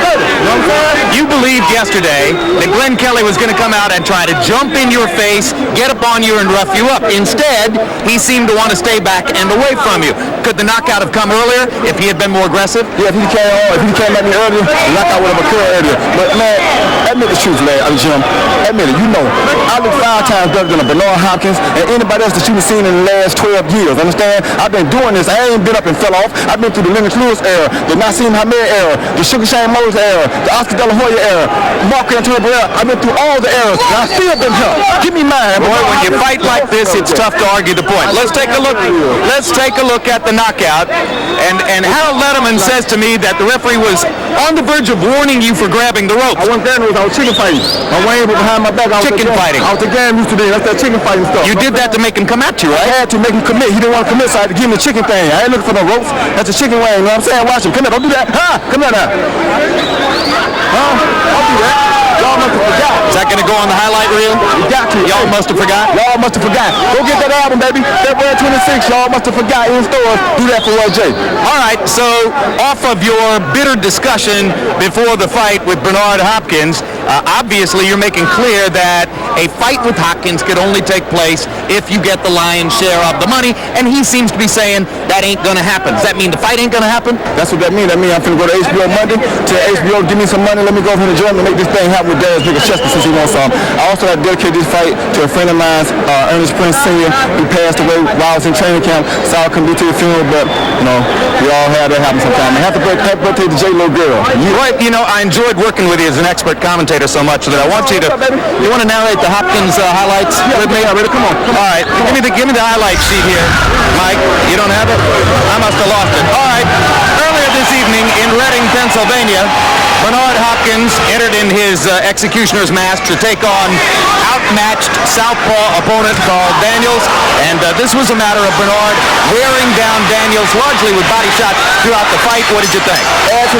You believed yesterday that Glen Kelly was going to come out and try to jump in your face, get up on you, and rough you up. Instead, he seemed to want to stay back and away from you. Could the knockout have come earlier if he had been more aggressive? Yeah, if he came at me earlier, the knockout would have occurred earlier. But man, admit the truth, man, Jim. Admit it. You know, I look 5 times better than a Bernard Hopkins and anybody else that you've seen in the last 12 years. Understand? I've been doing this. I ain't been up and fell off. I've been through the Lennox Lewis era, the Nassim Hamed era, the Sugar Shane Moses era, the Oscar De La Hoya era, Mark Antonio Barrera. I've been through all the eras, and I still been here. Give me mine, boy. When you fight like this, it's tough to argue the point. Let's take a look. Let's take a look at the knockout. And Harold Letterman says to me that the referee was on the verge of warning you for grabbing the ropes. I wasn't there. I was chicken fighting. My Wayne was behind my back. Chicken fighting. I was the game used to be. That's that chicken fighting stuff. You did that to make him come at you, right? I had to make him commit. He didn't want to commit, so I had to give him the chicken thing. I ain't looking for no ropes. That's a chicken wing. You know what I'm saying? Watch him. Come here. Don't do that. Come here now. Don't do that. Y'all must have forgot. Is that going to go on the highlight reel? You got to. Y'all must have forgot. Y'all must have forgot. Go get that album, baby. February 26th. Y'all must have forgot in stores. Do that for Roy J. All right. So off of your bitter discussion before the fight with Bernard Hopkins, obviously you're making clear that a fight with Hopkins could only take place if you get the lion's share of the money, and he seems to be saying that ain't going to happen. Does that mean the fight ain't going to happen? That's what that means. That means I'm finna go to HBO Monday. Tell HBO, give me some money. Let me go over here to Germany and make this thing happen with Dad's nigga Chester since he wants some. I also had to dedicate this fight to a friend of mine, Ernest Prince Sr., who passed away while I was in training camp. So I couldn't be to the funeral, but, you know, we all had that happen sometime. And happy birthday to J-Lo girl. Right, you know, I enjoyed working with you as an expert commentator so much that I want you to, you want to narrate the Hopkins highlights with me? Yeah, come on. All right, give me the highlight sheet here. Mike, you don't have it? I must have lost it. All right, earlier this evening in Reading, Pennsylvania, Bernard Hopkins entered in his executioner's mask to take on outmatched southpaw opponent Carl Daniels, and this was a matter of Bernard wearing down Daniels largely with body shots throughout the fight. What did you think? Add to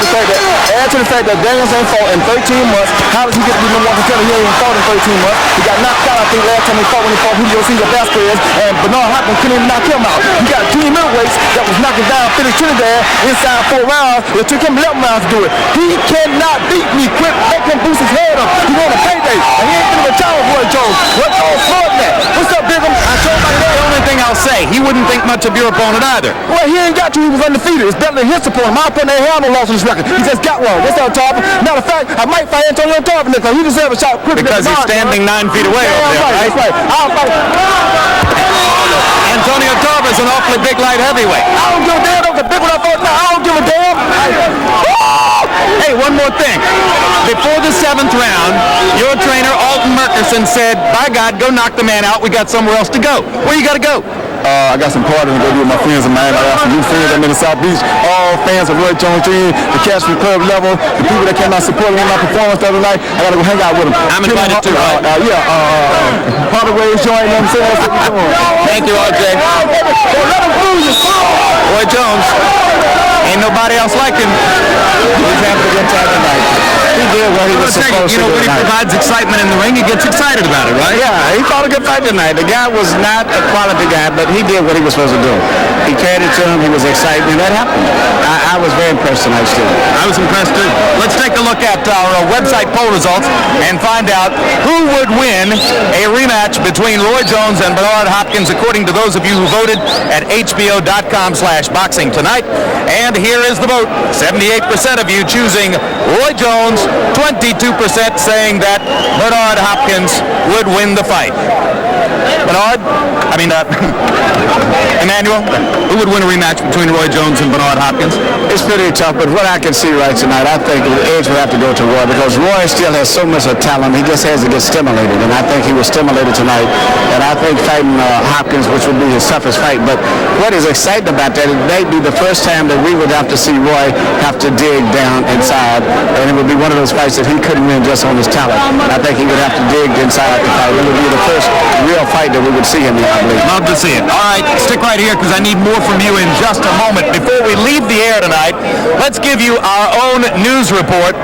the fact that Daniels ain't fought in 13 months. How does he get to be number one contender? He ain't even fought in 13 months. He got knocked out, I think, last time he fought when he fought Julio Cesar Vasquez, and Bernard Hopkins couldn't even knock him out. He got 2 middleweights that was knocking down Felix Trinidad inside 4 rounds. It took him 11 rounds to do it. He cannot beat me quick. Make him boost his head up. He want a payday, and he ain't gonna retire with Roy Jones. What Jones for that? What's up, Bigum? I told my dad. The only thing I'll say, he wouldn't think much of your opponent either. Well, he ain't got to. He was undefeated. It's better than his opponent. My opponent ain't had no loss on his record. He just got one. What's up, Tarver? Matter of fact, I might fight Antonio Tarver next time. He deserves a shot quicker because he's standing 9 feet away over there, right? That's right. I'll fight. Antonio Tarver's an awfully big light heavyweight. I don't give a damn. That was a big one I fought now. I don't give a damn. Hey, one more thing. Before the 7th round, your trainer, Alton Merkerson, said, by God, go knock the man out. We got somewhere else to go. Where you got to go? I got some parties to go do with my friends in Miami. I got some new friends I'm in the South Beach. All fans of Roy Jones Jr., the cats from club level, the people that came out supporting me in my performance the other night. I got to go hang out with them. I'm invited too, right? Hardaway's joint, you know what I'm saying? That's what we're doing. Thank you, RJ. Let them lose your soul. Roy Jones. Ain't nobody else like him. He's having a good time tonight. He did what he was supposed to do. When he provides excitement in the ring, he gets excited about it, right? Yeah, he fought a good fight tonight. The guy was not a quality guy, but he did what he was supposed to do. He carried it to him. He was excited, and that happened. I was very impressed tonight, Steve. I was impressed too. Let's take a look at our website poll results and find out who would win a rematch between Roy Jones and Bernard Hopkins, according to those of you who voted at hbo.com/boxing tonight. And here is the vote. 78% of you choosing Roy Jones, 22% saying that Bernard Hopkins would win the fight. Emmanuel, who would win a rematch between Roy Jones and Bernard Hopkins? It's pretty tough, but what I can see right tonight, I think the edge would have to go to Roy, because Roy still has so much of talent. He just has to get stimulated, and I think he was stimulated tonight. And I think fighting Hopkins, which would be his toughest fight. But what is exciting about that, it may be the first time that we would have to see Roy have to dig down inside, and it would be one of those fights that he couldn't win just on his talent. And I think he would have to dig inside the fight. It would be the first real fight that we would see him in, I believe. Love to see it. All right, stick right here because I need more from you in just a moment. Before we leave the air tonight, let's give you our own news report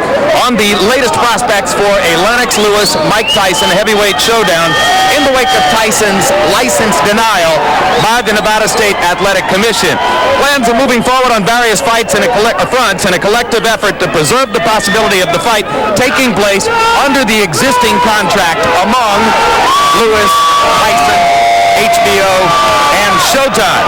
on the latest prospects for a Lennox Lewis-Mike Tyson heavyweight showdown in the wake of Tyson's license denial by the Nevada State Athletic Commission. Plans are moving forward on various fights in a collective effort to preserve the possibility of the fight taking place under the existing contract among Lewis, Tyson, HBO, and Showtime.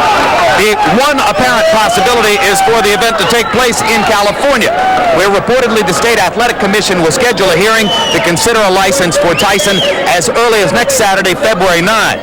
The one apparent possibility is for the event to take place in California, where reportedly the State Athletic Commission will schedule a hearing to consider a license for Tyson as early as next Saturday, February 9,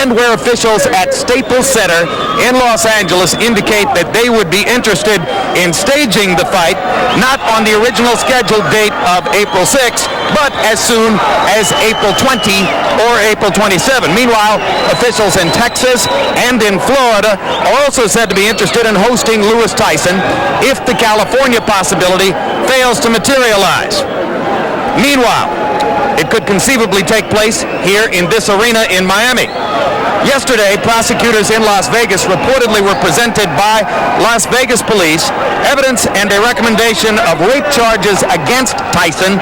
and where officials at Staples Center in Los Angeles indicate that they would be interested in staging the fight, not on the original scheduled date of April 6, but as soon as April 20 or April 27. Meanwhile, officials in Texas and in Florida are also said to be interested in hosting Lewis Tyson if the California possibility fails to materialize. Meanwhile, it could conceivably take place here in this arena in Miami. Yesterday, prosecutors in Las Vegas reportedly were presented by Las Vegas police evidence and a recommendation of rape charges against Tyson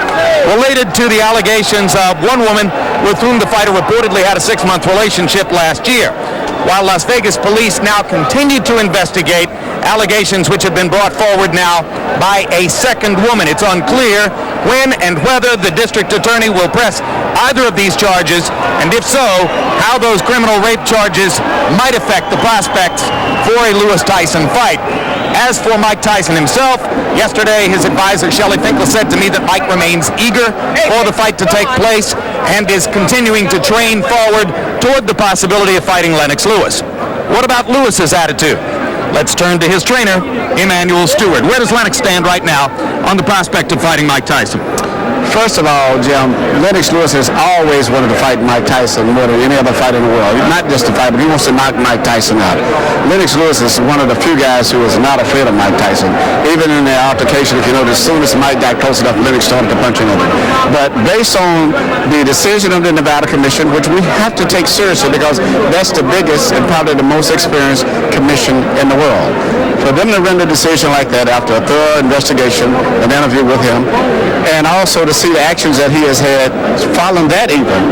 related to the allegations of one woman with whom the fighter reportedly had a 6-month relationship last year. While Las Vegas police now continue to investigate allegations which have been brought forward now by a second woman. It's unclear when and whether the district attorney will press either of these charges, and if so, how those criminal rape charges might affect the prospects for a Lewis Tyson fight. As for Mike Tyson himself, yesterday his advisor Shelley Finkel said to me that Mike remains eager for the fight to take place and is continuing to train forward toward the possibility of fighting Lennox Lewis. What about Lewis's attitude? Let's turn to his trainer, Emmanuel Stewart. Where does Lennox stand right now on the prospect of fighting Mike Tyson? First of all, Jim, Lennox Lewis has always wanted to fight Mike Tyson more than any other fighter in the world. Not just to fight, but he wants to knock Mike Tyson out. Lennox Lewis is one of the few guys who is not afraid of Mike Tyson. Even in the altercation, if you notice, as soon as Mike got close enough, Lennox started to punch him. But based on the decision of the Nevada Commission, which we have to take seriously because that's the biggest and probably the most experienced commission in the world. For them to render a decision like that after a thorough investigation, an interview with him, and also to see the actions that he has had following that even,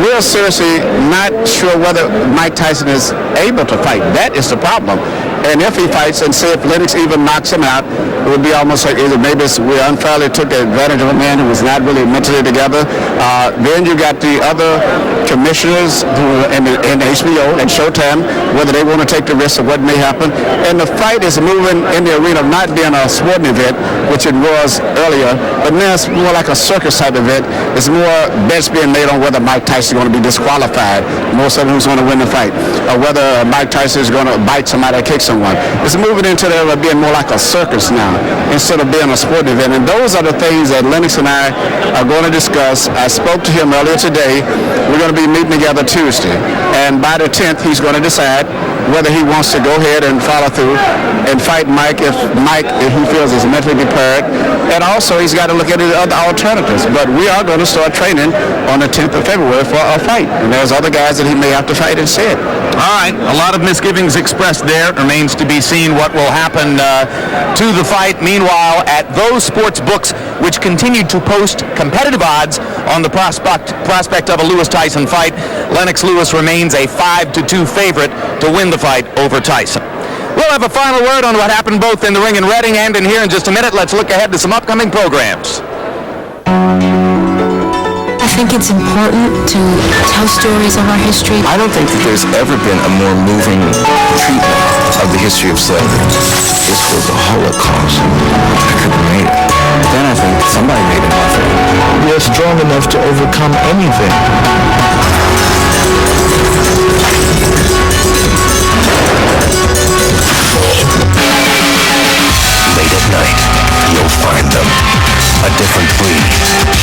we're seriously not sure whether Mike Tyson is able to fight. That is the problem. And if he fights, and say if Lennox even knocks him out, it would be almost like either maybe we unfairly took advantage of a man who was not really mentally together. Then you got the other commissioners who in HBO and Showtime, whether they want to take the risk of what may happen. And the fight is moving in the arena of not being a sporting event, which it was earlier, but now it's more like a circus type event. It's more bets being made on whether Mike Tyson is going to be disqualified, more so who's going to win the fight, or whether Mike Tyson is going to bite somebody or kick someone. It's moving into there being more like a circus now instead of being a sporting event. And those are the things that Lennox and I are going to discuss. I spoke to him earlier today. We're going to be meeting together Tuesday. And by the 10th, he's going to decide whether he wants to go ahead and follow through and fight Mike if he feels is mentally prepared. And also, he's got to look at his other alternatives. But we are going to start training on the 10th of February for a fight. And there's other guys that he may have to fight instead. All right, a lot of misgivings expressed there. Remains to be seen what will happen to the fight. Meanwhile, at those sports books which continue to post competitive odds on the prospect of a Lewis-Tyson fight, Lennox Lewis remains a 5-2 favorite to win the fight over Tyson. We'll have a final word on what happened both in the ring in Reading and in here in just a minute. Let's look ahead to some upcoming programs. I think it's important to tell stories of our history. I don't think that there's ever been a more moving treatment of the history of slavery. This was a Holocaust. I couldn't have made it. Then I think somebody made it happen. We're strong enough to overcome anything. Late at night, you'll find them. A different breed.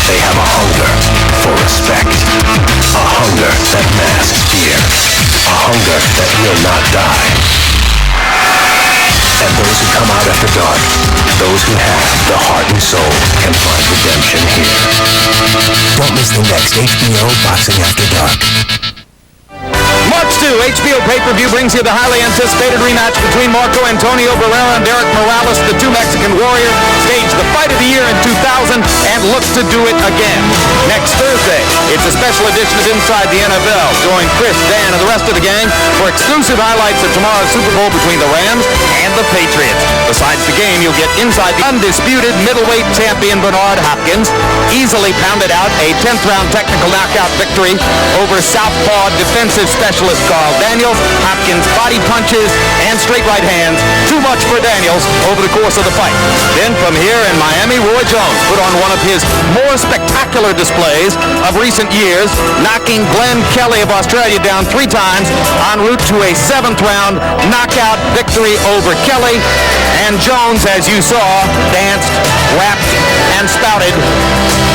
They have a hunger for respect. A hunger that masks fear. A hunger that will not die. And those who come out after dark, those who have the heart and soul, can find redemption here. Don't miss the next HBO Boxing After Dark. March 2, HBO pay-per-view brings you the highly anticipated rematch between Marco Antonio Barrera and Derek Morales. The two Mexican warriors staged the fight of the year in 2000 and look to do it again. Next Thursday, it's a special edition of Inside the NFL. Join Chris, Dan, and the rest of the gang for exclusive highlights of tomorrow's Super Bowl between the Rams and the Patriots. Besides the game, you'll get inside the undisputed middleweight champion Bernard Hopkins. Easily pounded out a 10th round technical knockout victory over southpaw defensive specialist Carl Daniels. Hopkins body punches and straight right hands. Too much for Daniels over the course of the fight. Then from here in Miami, Roy Jones put on one of his more spectacular displays of recent years, knocking Glen Kelly of Australia down 3 times en route to a 7th round knockout victory over Kelly. And Jones, as you saw, danced, rapped, and spouted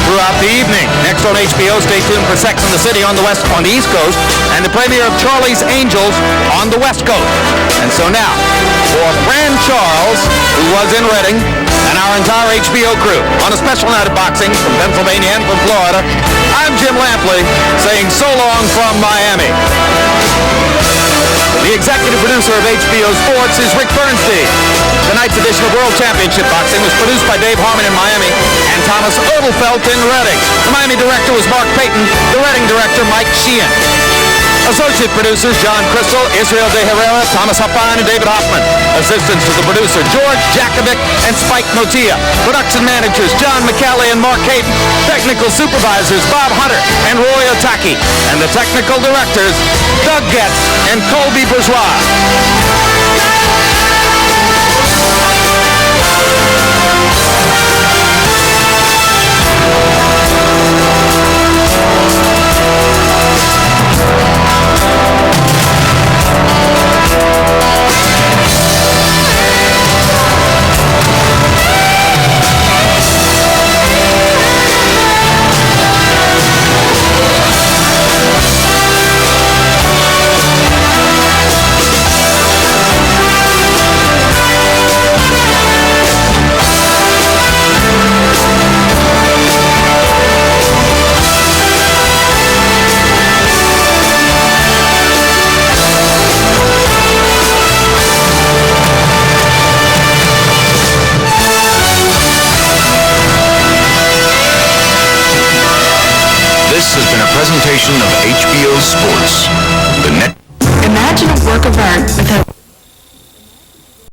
throughout the evening. Next on HBO, stay tuned for Sex and the City on the East Coast, and the premiere of Charlie's Angels on the West Coast. And so now, for Fran Charles, who was in Reading, and our entire HBO crew, on a special night of boxing from Pennsylvania and from Florida, I'm Jim Lampley, saying so long from Miami. The executive producer of HBO Sports is Rick Bernstein. Tonight's edition of World Championship Boxing was produced by Dave Harmon in Miami and Thomas Odelfelt in Reading. The Miami director was Mark Payton, the Reading director Mike Sheehan. Associate producers John Crystal, Israel De Herrera, Thomas Huffine, and David Hoffman. Assistants to the producer George Jakovic and Spike Motilla. Production managers John McCallie and Mark Hayden. Technical supervisors Bob Hunter and Roy Otaki. And the technical directors Doug Getz and Colby Bourgeois. presentation of HBO Sports. The next. Imagine a work of art without